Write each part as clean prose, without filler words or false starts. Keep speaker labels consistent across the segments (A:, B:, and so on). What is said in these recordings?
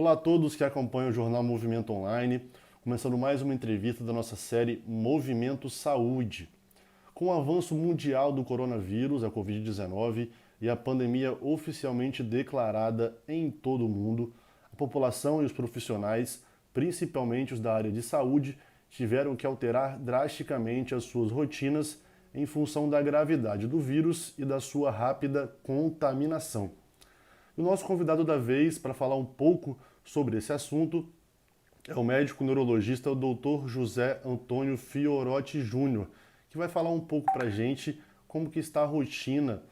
A: Olá a todos que acompanham o Jornal Movimento Online, começando mais uma entrevista da nossa série Movimento Saúde. Com o avanço mundial do coronavírus, a Covid-19, e a pandemia oficialmente declarada em todo o mundo, a população e os profissionais, principalmente os da área de saúde, tiveram que alterar drasticamente as suas rotinas em função da gravidade do vírus e da sua rápida contaminação. O nosso convidado da vez para falar um pouco sobre esse assunto é o médico neurologista o Dr. José Antônio Fiorotti Júnior, que vai falar um pouco para a gente como que está a rotina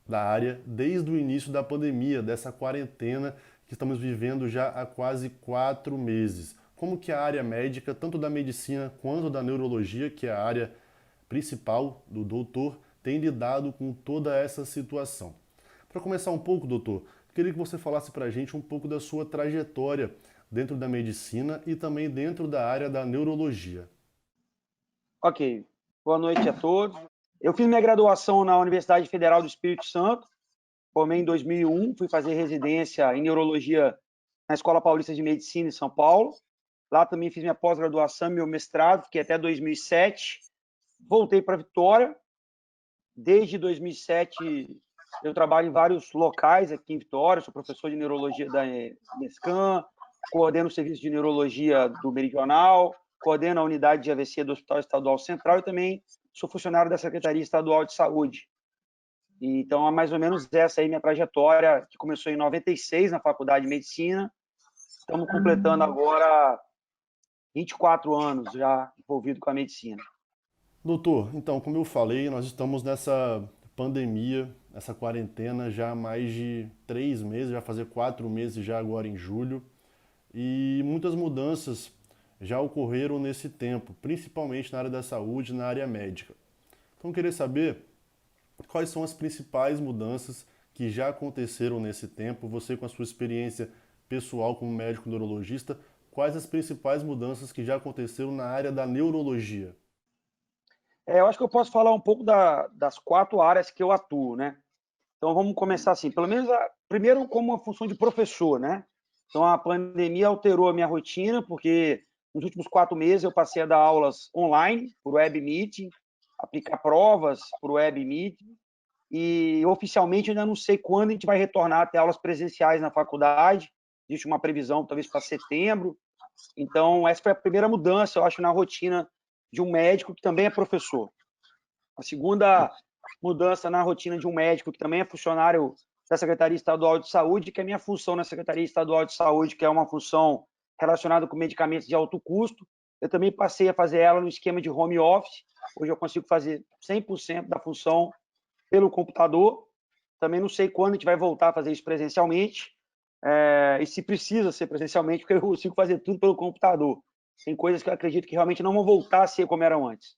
A: da área desde o início da pandemia, dessa quarentena que estamos vivendo já há quase 4 meses. Como que a área médica, tanto da medicina quanto da neurologia, que é a área principal do doutor, tem lidado com toda essa situação. Para começar um pouco, doutor, queria que você falasse para a gente um pouco da sua trajetória dentro da medicina e também dentro da área da neurologia.
B: Ok, boa noite a todos. Eu fiz minha graduação na Universidade Federal do Espírito Santo, formei em 2001, fui fazer residência em neurologia na Escola Paulista de Medicina em São Paulo. Lá também fiz minha pós-graduação e meu mestrado, fiquei até 2007. Voltei para Vitória. Desde 2007 eu trabalho em vários locais aqui em Vitória, sou professor de neurologia da Unescan, coordeno o serviço de neurologia do Meridional, coordeno a unidade de AVC do Hospital Estadual Central e também sou funcionário da Secretaria Estadual de Saúde. Então, é mais ou menos essa aí minha trajetória, que começou em 96 na Faculdade de Medicina. Estamos completando agora 24 anos já envolvido com a medicina.
A: Doutor, então, como eu falei, nós estamos nessa pandemia, essa quarentena já há mais de 3 meses, já fazer 4 meses já agora em julho, e muitas mudanças já ocorreram nesse tempo, principalmente na área da saúde e na área médica. Então, eu queria saber quais são as principais mudanças que já aconteceram nesse tempo, você com a sua experiência pessoal como médico neurologista, quais as principais mudanças que já aconteceram na área da neurologia?
B: Eu acho que eu posso falar um pouco das 4 áreas que eu atuo, né? Então, vamos começar assim, pelo menos, primeiro como uma função de professor, né? Então, a pandemia alterou a minha rotina, porque nos últimos 4 meses eu passei a dar aulas online, por web meeting, aplicar provas por web meeting, e oficialmente ainda não sei quando a gente vai retornar a ter aulas presenciais na faculdade, existe uma previsão talvez para setembro. Então, essa foi a primeira mudança, eu acho, na rotina de um médico que também é professor. A segunda mudança na rotina de um médico que também é funcionário da Secretaria Estadual de Saúde, que é a minha função na Secretaria Estadual de Saúde, que é uma função relacionada com medicamentos de alto custo. Eu também passei a fazer ela no esquema de home office. Hoje eu consigo fazer 100% da função pelo computador. Também não sei quando a gente vai voltar a fazer isso presencialmente, e se precisa ser presencialmente, porque eu consigo fazer tudo pelo computador. Tem coisas que eu acredito que realmente não vão voltar a ser como eram antes.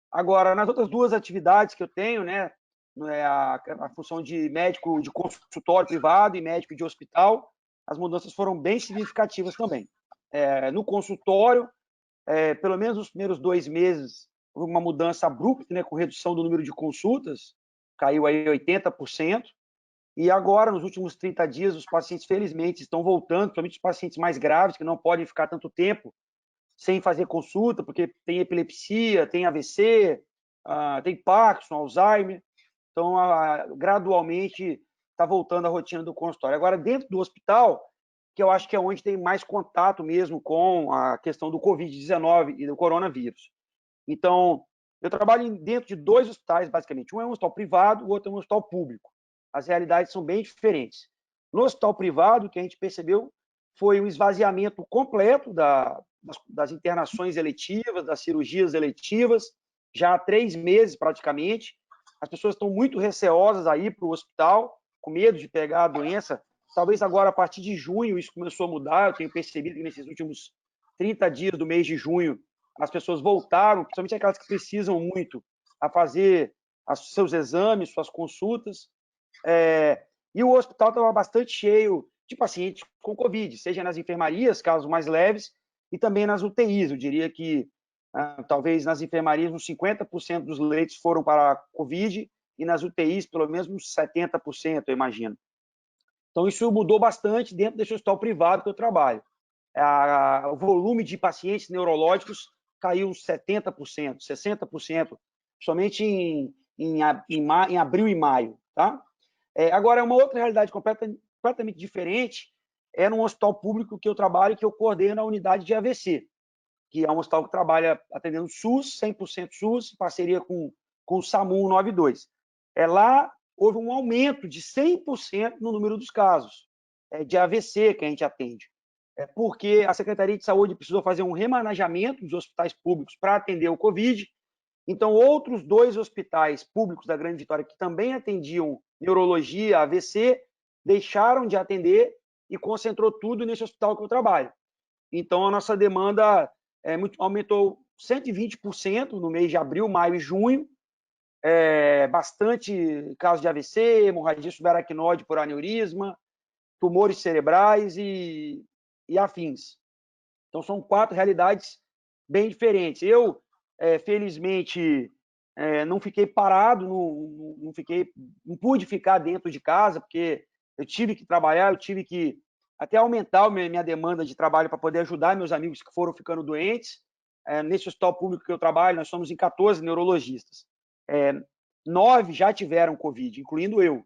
B: Agora, nas outras 2 atividades que eu tenho, né, a função de médico de consultório privado e médico de hospital, as mudanças foram bem significativas também. No consultório, pelo menos nos primeiros 2 meses, houve uma mudança abrupta, né, com redução do número de consultas, caiu aí 80%, e agora, nos últimos 30 dias, os pacientes, felizmente, estão voltando, principalmente os pacientes mais graves, que não podem ficar tanto tempo sem fazer consulta, porque tem epilepsia, tem AVC, tem Parkinson, Alzheimer. Então, gradualmente, está voltando a rotina do consultório. Agora, dentro do hospital, que eu acho que é onde tem mais contato mesmo com a questão do Covid-19 e do coronavírus. Então, eu trabalho dentro de 2 hospitais, basicamente. Um é um hospital privado, o outro é um hospital público. As realidades são bem diferentes. No hospital privado, o que a gente percebeu foi um esvaziamento completo das internações eletivas, das cirurgias eletivas, já há 3 meses praticamente. As pessoas estão muito receosas a ir para o hospital, com medo de pegar a doença. Talvez agora, a partir de junho, isso começou a mudar. Eu tenho percebido que nesses últimos 30 dias do mês de junho, as pessoas voltaram, principalmente aquelas que precisam muito, a fazer seus exames, suas consultas. E o hospital estava bastante cheio de pacientes com Covid, seja nas enfermarias, casos mais leves, e também nas UTIs. Eu diria que talvez nas enfermarias uns 50% dos leitos foram para a Covid e nas UTIs pelo menos uns 70%, eu imagino. Então, isso mudou bastante dentro desse hospital privado que eu trabalho. O volume de pacientes neurológicos caiu uns 70%, 60%, somente em abril e maio. Tá? Agora, uma outra realidade completamente diferente é num hospital público que eu trabalho, que eu coordeno a unidade de AVC, que é um hospital que trabalha atendendo SUS, 100% SUS, em parceria com o SAMU 192. Lá houve um aumento de 100% no número dos casos de AVC que a gente atende. Porque a Secretaria de Saúde precisou fazer um remanejamento dos hospitais públicos para atender o Covid. Então, outros 2 hospitais públicos da Grande Vitória, que também atendiam neurologia, AVC, deixaram de atender e concentrou tudo nesse hospital que eu trabalho. Então, a nossa demanda aumentou 120% no mês de abril, maio e junho. Bastante casos de AVC, hemorragia subaracnoide por aneurisma, tumores cerebrais e afins. Então, são 4 realidades bem diferentes. Eu, felizmente, não fiquei parado, não pude ficar dentro de casa, porque eu tive que trabalhar, eu tive que até aumentar minha demanda de trabalho para poder ajudar meus amigos que foram ficando doentes. Nesse hospital público que eu trabalho, nós somos em 14 neurologistas. 9 já tiveram Covid, incluindo eu.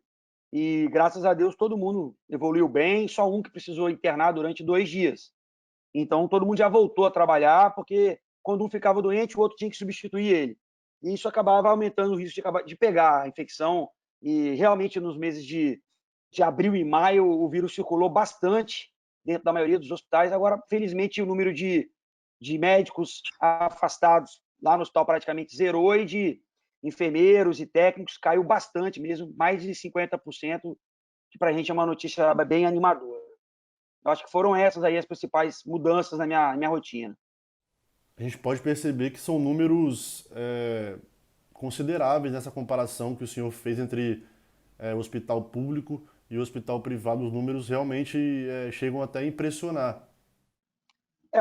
B: E, graças a Deus, todo mundo evoluiu bem, só um que precisou internar durante 2 dias. Então, todo mundo já voltou a trabalhar, porque quando um ficava doente, o outro tinha que substituir ele. E isso acabava aumentando o risco de pegar a infecção. E, realmente, nos meses de abril e maio, o vírus circulou bastante dentro da maioria dos hospitais. Agora, felizmente, o número de médicos afastados lá no hospital praticamente zerou, e de enfermeiros e técnicos caiu bastante mesmo, mais de 50%, que para a gente é uma notícia bem animadora. Eu acho que foram essas aí as principais mudanças na minha rotina.
A: A gente pode perceber que são números consideráveis nessa comparação que o senhor fez entre o hospital público e o hospital privado. Os números realmente chegam até a impressionar.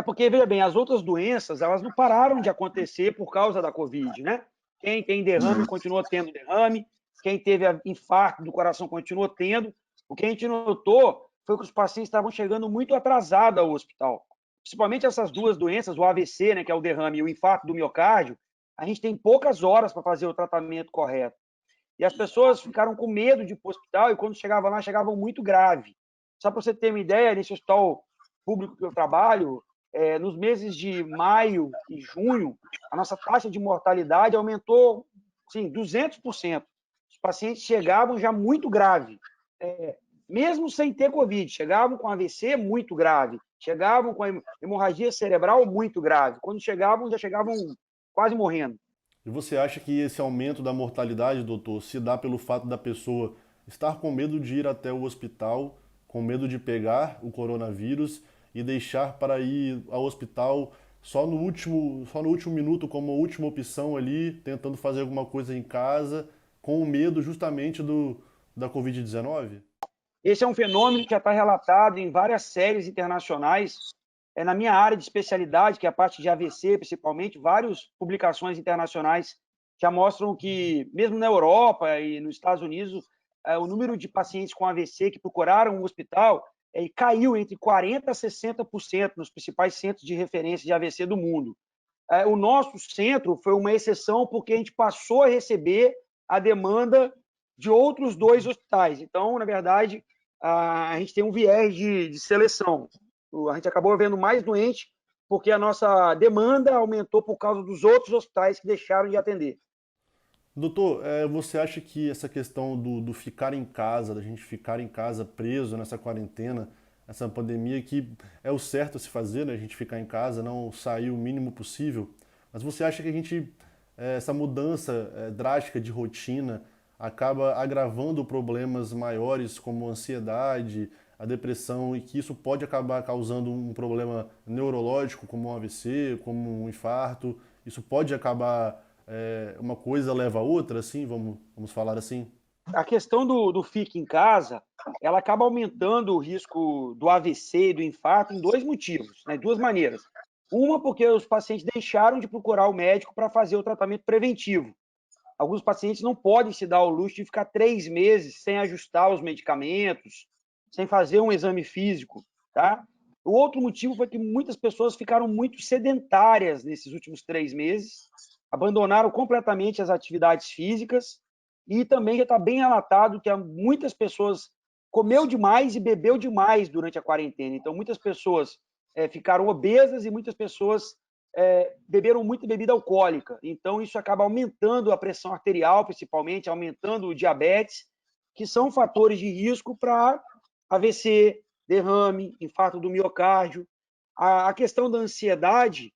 B: Porque, veja bem, as outras doenças, elas não pararam de acontecer por causa da Covid, né? Quem tem derrame continua tendo derrame, quem teve infarto do coração continua tendo. O que a gente notou foi que os pacientes estavam chegando muito atrasados ao hospital. Principalmente essas 2 doenças, o AVC, né, que é o derrame, e o infarto do miocárdio, a gente tem poucas horas para fazer o tratamento correto. E as pessoas ficaram com medo de ir para o hospital, e quando chegavam lá, chegavam muito grave. Só para você ter uma ideia, nesse hospital público que eu trabalho, nos meses de maio e junho, a nossa taxa de mortalidade aumentou, sim, 200%. Os pacientes chegavam já muito grave, mesmo sem ter Covid, chegavam com AVC muito grave, chegavam com hemorragia cerebral muito grave. Quando chegavam, já chegavam quase morrendo.
A: E você acha que esse aumento da mortalidade, doutor, se dá pelo fato da pessoa estar com medo de ir até o hospital, com medo de pegar o coronavírus e deixar para ir ao hospital só no último minuto, como última opção ali, tentando fazer alguma coisa em casa, com o medo justamente da Covid-19?
B: Esse é um fenômeno que já está relatado em várias séries internacionais. Na minha área de especialidade, que é a parte de AVC, principalmente, várias publicações internacionais já mostram que, mesmo na Europa e nos Estados Unidos, o número de pacientes com AVC que procuraram um hospital caiu entre 40% a 60% nos principais centros de referência de AVC do mundo. O nosso centro foi uma exceção, porque a gente passou a receber a demanda de outros 2 hospitais. Então, na verdade, a gente tem um viés de seleção. A gente acabou vendo mais doente porque a nossa demanda aumentou por causa dos outros hospitais que deixaram de atender.
A: Doutor, você acha que essa questão do ficar em casa, da gente ficar em casa preso nessa quarentena, essa pandemia, que é o certo a se fazer, né? A gente ficar em casa, não sair o mínimo possível, mas você acha que essa mudança drástica de rotina acaba agravando problemas maiores como a ansiedade, a depressão, e que isso pode acabar causando um problema neurológico como um AVC, como um infarto? Isso pode acabar uma coisa leva a outra, assim, vamos falar assim?
B: A questão do fique em casa, ela acaba aumentando o risco do AVC e do infarto em 2 motivos, né? 2 maneiras. Uma, porque os pacientes deixaram de procurar o médico para fazer o tratamento preventivo. Alguns pacientes não podem se dar ao luxo de ficar 3 meses sem ajustar os medicamentos, sem fazer um exame físico, tá? O outro motivo foi que muitas pessoas ficaram muito sedentárias nesses últimos 3 meses, abandonaram completamente as atividades físicas e também já está bem relatado que muitas pessoas comeu demais e bebeu demais durante a quarentena. Então, muitas pessoas ficaram obesas e muitas pessoas beberam muita bebida alcoólica. Então, isso acaba aumentando a pressão arterial, principalmente, aumentando o diabetes, que são fatores de risco para AVC, derrame, infarto do miocárdio. A questão da ansiedade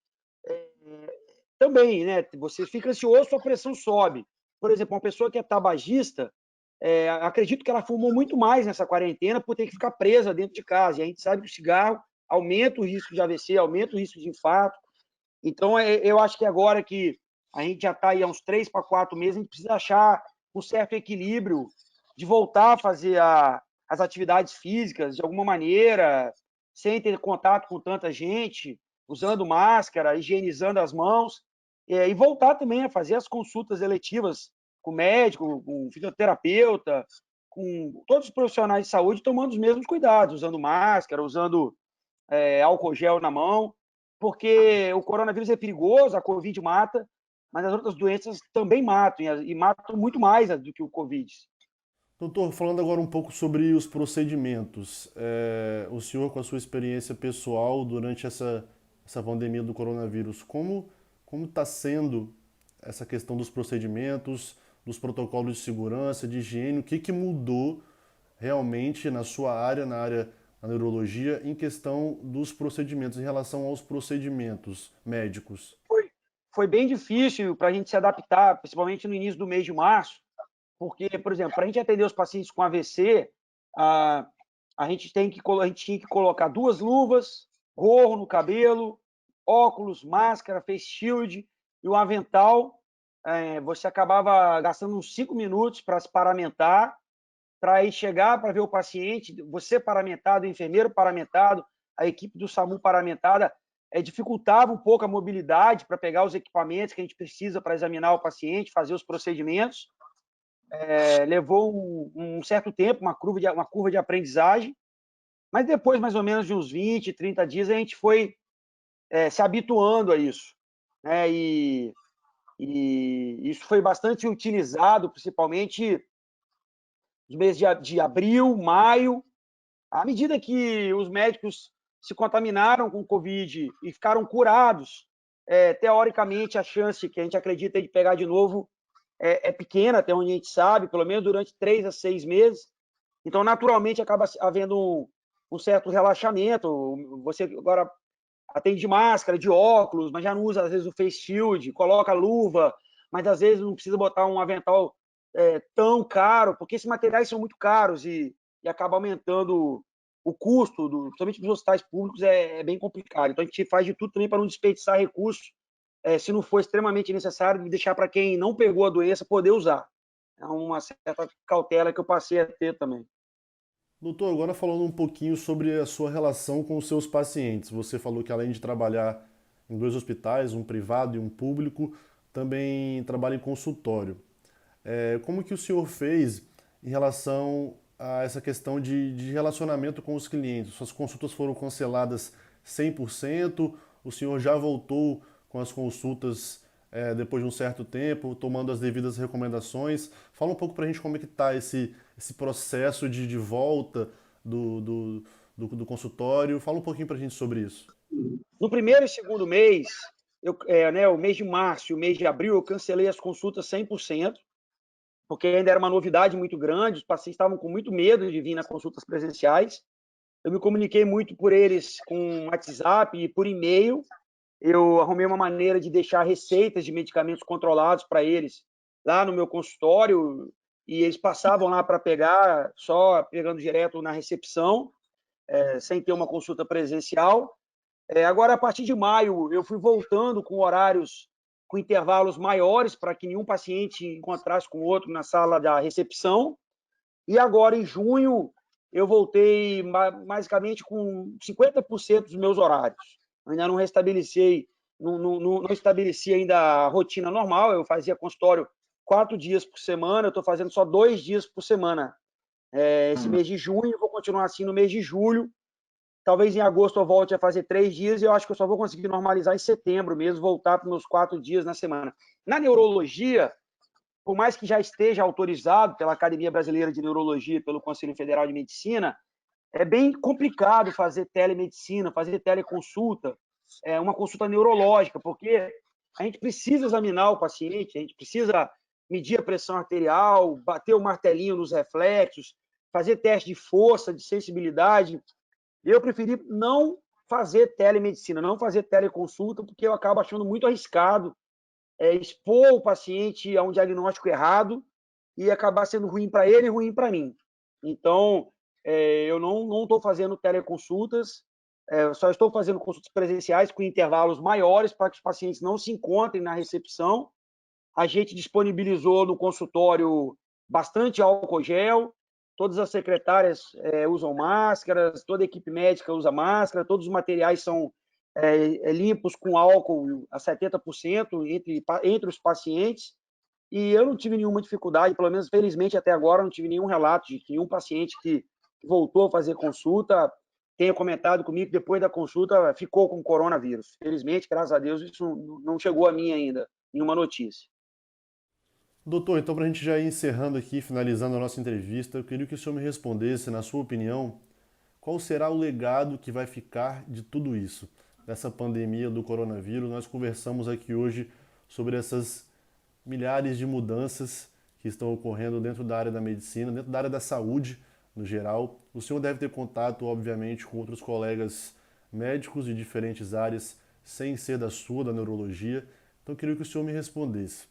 B: também, né? Você fica ansioso, sua pressão sobe. Por exemplo, uma pessoa que é tabagista, acredito que ela fumou muito mais nessa quarentena por ter que ficar presa dentro de casa. E a gente sabe que o cigarro aumenta o risco de AVC, aumenta o risco de infarto. Então, eu acho que agora que a gente já está aí há uns 3 para 4 meses, a gente precisa achar um certo equilíbrio de voltar a fazer as atividades físicas de alguma maneira, sem ter contato com tanta gente, usando máscara, higienizando as mãos, e voltar também a fazer as consultas eletivas com o médico, com o fisioterapeuta, com todos os profissionais de saúde, tomando os mesmos cuidados, usando máscara, usando álcool gel na mão, porque o coronavírus é perigoso, a Covid mata, mas as outras doenças também matam, e matam muito mais do que o Covid.
A: Doutor, falando agora um pouco sobre os procedimentos, o senhor com a sua experiência pessoal durante essa pandemia do coronavírus, como está sendo essa questão dos procedimentos, dos protocolos de segurança, de higiene, o que mudou realmente na sua área, na área da neurologia, em questão dos procedimentos, em relação aos procedimentos médicos?
B: Foi bem difícil para a gente se adaptar, principalmente no início do mês de março, porque, por exemplo, para a gente atender os pacientes com AVC, a gente tinha que colocar 2 luvas, gorro no cabelo, óculos, máscara, face shield e um avental. Você acabava gastando uns 5 minutos para se paramentar, para aí chegar para ver o paciente, você paramentado, o enfermeiro paramentado, a equipe do SAMU paramentada, dificultava um pouco a mobilidade para pegar os equipamentos que a gente precisa para examinar o paciente, fazer os procedimentos. Levou um certo tempo, uma curva de aprendizagem, mas depois, mais ou menos de uns 20, 30 dias, a gente foi se habituando a isso, né? E isso foi bastante utilizado, principalmente nos meses de abril, maio. À medida que os médicos se contaminaram com o Covid e ficaram curados, teoricamente, a chance que a gente acredita de pegar de novo é pequena, até onde a gente sabe, pelo menos durante 3 a 6 meses. Então, naturalmente, acaba havendo um certo relaxamento. Você agora atende de máscara, de óculos, mas já não usa, às vezes, o face shield, coloca luva, mas, às vezes, não precisa botar um avental tão caro, porque esses materiais são muito caros e acaba aumentando o custo, principalmente dos hospitais públicos, é bem complicado. Então, a gente faz de tudo também para não desperdiçar recursos, se não for extremamente necessário, deixar para quem não pegou a doença poder usar. É uma certa cautela que eu passei a ter também.
A: Doutor, agora falando um pouquinho sobre a sua relação com os seus pacientes. Você falou que além de trabalhar em 2 hospitais, um privado e um público, também trabalha em consultório. Como que o senhor fez em relação a essa questão de relacionamento com os clientes? Suas consultas foram canceladas 100%? O senhor já voltou com as consultas depois de um certo tempo, tomando as devidas recomendações? Fala um pouco para a gente como é que está esse processo de volta do consultório. Fala um pouquinho para a gente sobre isso.
B: No primeiro e segundo mês, o mês de março e o mês de abril, eu cancelei as consultas 100%, porque ainda era uma novidade muito grande, os pacientes estavam com muito medo de vir nas consultas presenciais. Eu me comuniquei muito por eles com WhatsApp e por e-mail. Eu arrumei uma maneira de deixar receitas de medicamentos controlados para eles lá no meu consultório, e eles passavam lá para pegar, só pegando direto na recepção, sem ter uma consulta presencial. Agora, a partir de maio, eu fui voltando com horários, com intervalos maiores, para que nenhum paciente encontrasse com o outro na sala da recepção. E agora, em junho, eu voltei basicamente com 50% dos meus horários. Ainda não restabeleci, não estabeleci ainda a rotina normal. Eu fazia consultório 4 dias por semana, eu estou fazendo só 2 dias por semana. Esse mês de junho eu vou continuar assim no mês de julho. Talvez em agosto eu volte a fazer 3 dias e eu acho que eu só vou conseguir normalizar em setembro mesmo, voltar para os meus 4 dias na semana. Na neurologia, por mais que já esteja autorizado pela Academia Brasileira de Neurologia e pelo Conselho Federal de Medicina, é bem complicado fazer telemedicina, fazer teleconsulta, uma consulta neurológica, porque a gente precisa examinar o paciente, a gente precisa medir a pressão arterial, bater o martelinho nos reflexos, fazer teste de força, de sensibilidade. Eu preferi não fazer telemedicina, não fazer teleconsulta, porque eu acabo achando muito arriscado expor o paciente a um diagnóstico errado e acabar sendo ruim para ele e ruim para mim. Então, eu não estou fazendo teleconsultas, só estou fazendo consultas presenciais com intervalos maiores para que os pacientes não se encontrem na recepção. A gente disponibilizou no consultório bastante álcool gel, todas as secretárias usam máscaras, toda a equipe médica usa máscara, todos os materiais são limpos com álcool a 70% entre os pacientes, e eu não tive nenhuma dificuldade, pelo menos felizmente até agora não tive nenhum relato de que nenhum paciente que voltou a fazer consulta tenha comentado comigo que depois da consulta ficou com coronavírus. Felizmente, graças a Deus, isso não chegou a mim ainda, nenhuma notícia.
A: Doutor, então para a gente já ir encerrando aqui, finalizando a nossa entrevista, eu queria que o senhor me respondesse, na sua opinião, qual será o legado que vai ficar de tudo isso, dessa pandemia do coronavírus? Nós conversamos aqui hoje sobre essas milhares de mudanças que estão ocorrendo dentro da área da medicina, dentro da área da saúde no geral. O senhor deve ter contato, obviamente, com outros colegas médicos de diferentes áreas, sem ser da sua, da neurologia. Então eu queria que o senhor me respondesse.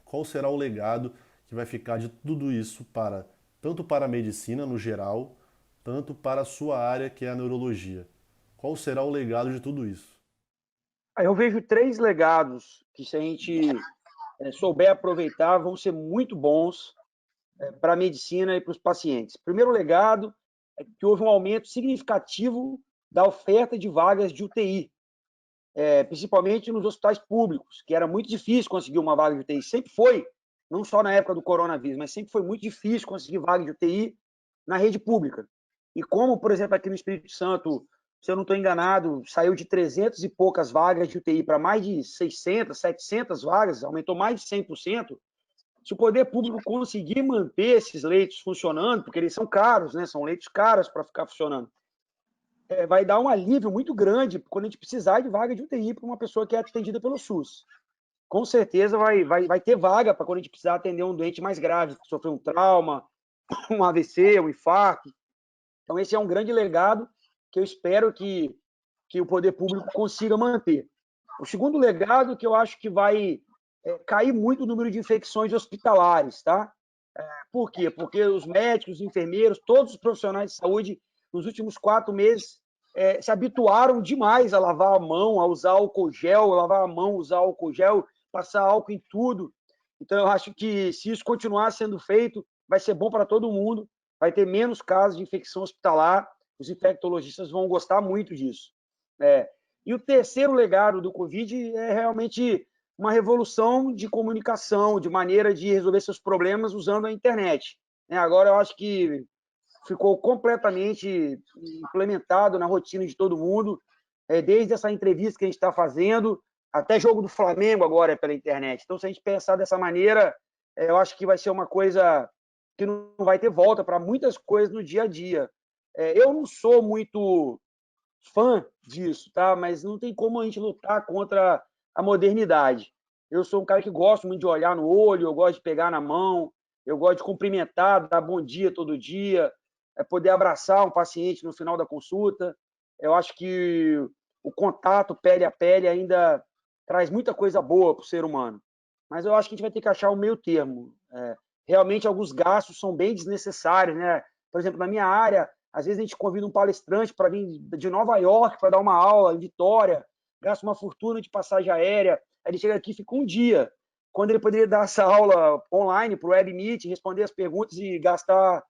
A: Qual será o legado que vai ficar de tudo isso tanto para a medicina no geral, tanto para a sua área, que é a neurologia? Qual será o legado de tudo isso?
B: Eu vejo 3 legados que, se a gente souber aproveitar, vão ser muito bons para a medicina e para os pacientes. Primeiro legado é que houve um aumento significativo da oferta de vagas de UTI, principalmente nos hospitais públicos, que era muito difícil conseguir uma vaga de UTI. Sempre foi, não só na época do coronavírus, mas sempre foi muito difícil conseguir vaga de UTI na rede pública. E como, por exemplo, aqui no Espírito Santo, se eu não estou enganado, saiu de 300 e poucas vagas de UTI para mais de 600, 700 vagas, aumentou mais de 100%. Se o poder público conseguir manter esses leitos funcionando, porque eles são caros, né? São leitos caros para ficar funcionando, vai dar um alívio muito grande quando a gente precisar de vaga de UTI para uma pessoa que é atendida pelo SUS. Com certeza vai ter vaga para quando a gente precisar atender um doente mais grave, que sofreu um trauma, um AVC, um infarto. Então, esse é um grande legado que eu espero que o poder público consiga manter. O segundo legado que eu acho que vai cair muito o número de infecções hospitalares, tá? Por quê? Porque os médicos, os enfermeiros, todos os profissionais de saúde, nos últimos 4 meses, se habituaram demais a lavar a mão, a usar álcool gel, lavar a mão, usar álcool gel, passar álcool em tudo. Então, eu acho que se isso continuar sendo feito, vai ser bom para todo mundo, vai ter menos casos de infecção hospitalar, os infectologistas vão gostar muito disso. E o terceiro legado do Covid é realmente uma revolução de comunicação, de maneira de resolver seus problemas usando a internet. Agora, eu acho que ficou completamente implementado na rotina de todo mundo, desde essa entrevista que a gente está fazendo, até jogo do Flamengo agora é pela internet. Então, se a gente pensar dessa maneira, eu acho que vai ser uma coisa que não vai ter volta para muitas coisas no dia a dia. Eu não sou muito fã disso, tá? Mas não tem como a gente lutar contra a modernidade. Eu sou um cara que gosto muito de olhar no olho, eu gosto de pegar na mão, eu gosto de cumprimentar, dar bom dia todo dia, poder abraçar um paciente no final da consulta. Eu acho que o contato pele a pele ainda traz muita coisa boa para o ser humano. Mas eu acho que a gente vai ter que achar um meio termo. Realmente, alguns gastos são bem desnecessários, né? Por exemplo, na minha área, às vezes a gente convida um palestrante para vir de Nova York para dar uma aula em Vitória, gasta uma fortuna de passagem aérea, aí ele chega aqui e fica um dia, quando ele poderia dar essa aula online para o Web Meet, responder as perguntas e gastar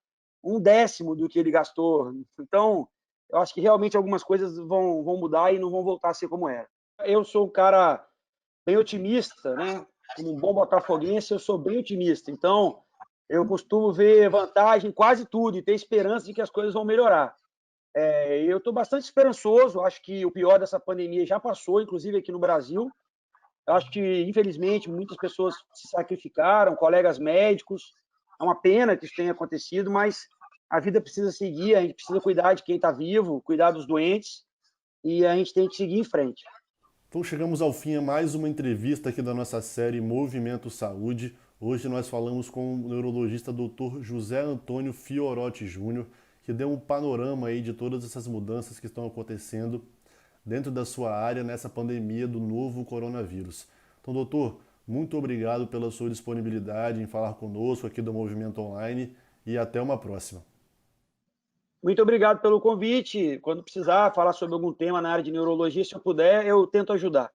B: 1/10 do que ele gastou. Então, eu acho que realmente algumas coisas vão mudar e não vão voltar a ser como era. Eu sou um cara bem otimista, né? Como um bom botafoguense, eu sou bem otimista. Então, eu costumo ver vantagem em quase tudo e ter esperança de que as coisas vão melhorar. Eu estou bastante esperançoso, acho que o pior dessa pandemia já passou, inclusive aqui no Brasil. Eu acho que, infelizmente, muitas pessoas se sacrificaram, colegas médicos. É uma pena que isso tenha acontecido, mas a vida precisa seguir, a gente precisa cuidar de quem está vivo, cuidar dos doentes, e a gente tem que seguir em frente.
A: Então chegamos ao fim a mais uma entrevista aqui da nossa série Movimento Saúde. Hoje nós falamos com o neurologista Dr. José Antônio Fiorotti Júnior, que deu um panorama aí de todas essas mudanças que estão acontecendo dentro da sua área nessa pandemia do novo coronavírus. Então, doutor, muito obrigado pela sua disponibilidade em falar conosco aqui do Movimento Online e até uma próxima.
B: Muito obrigado pelo convite. Quando precisar falar sobre algum tema na área de neurologia, se eu puder, eu tento ajudar.